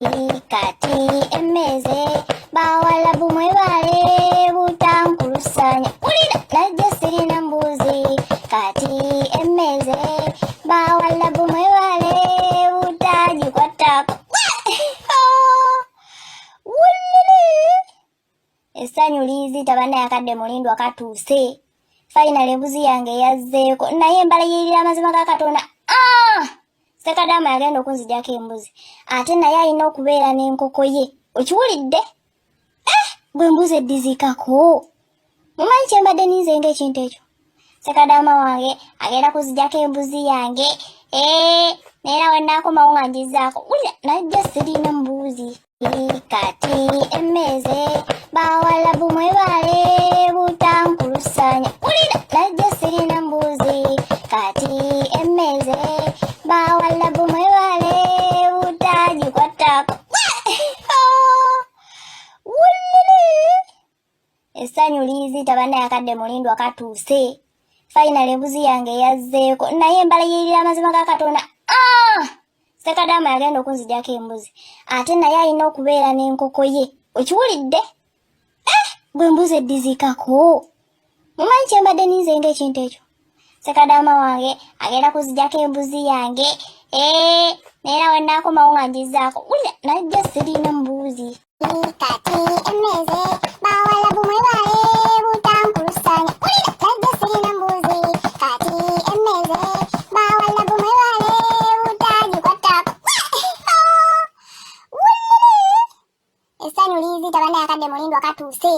Kati emmeze bawala bumwe bale butankulusanya ulira najja sirina mbuzi kati emmeze bawala bumwe bale butagikwatako essanyu liizita bannayakadde mulindwa katuuse fayinale embuzi yange yazzeeko naye embalayirira amazima ga Katonda Ssekadaama yagenda okunzijjako embuzi ate naye alina okubeera n'enkoko ye okiwulidde gwe embuzi eddizikako mumanyi kye mbadde ninze ng'ekintu ekyo Ssekadaama wange agenda kuzijjako embuzi yange neera we nnaakomawo nga ngizaako wulira najja sirina mbuzi kati emmeze bawala bumwe bale butankulusanya wulira najja sirina mbuzi kati emmeze bawala bumwe bale butagikwatako essanyu liizita bannayakadde mulindwa katuuse fayinale embuzi yange yazzeeko naye embalayirira amazima ga Katonda Ssekadaama yagenda okunzijjako embuzi ate naye alina okubeera n'enkoko ye okiwulidde gwe embuzi eddizikako mumanyi kye mbadde ninze ng'ekintu ekyo Ssekadaama wange agenda kuzijjako embuzi yange neera we nnaakomawo nga ngizaako wulira najja sirina mbuzi kati emmeze bawala bumwe bale butankulusanya wulira najja sirina mbuzi kati emmeze bawala bumwe bale butagikwatako essanyu liizita bannayakadde mulindwa katuuse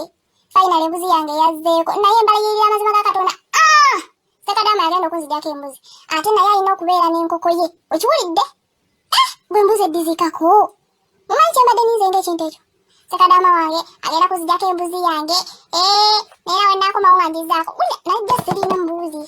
fayinale embuzi yange yazzeeko naye embalayirira amazima ga Katonda Ssekadaama yagenda okunzijjako embuzi ate naye alina okubeera n'enkoko ye okiwulidde gwe embuzi eddizikako mumanyi kye mbadde ninze ng'ekintu ekyo Ssekadaama wange agenda kuzijjako embuzi yange neera we nnaakomawo nga ngizaako wulira najja sirina mbuzi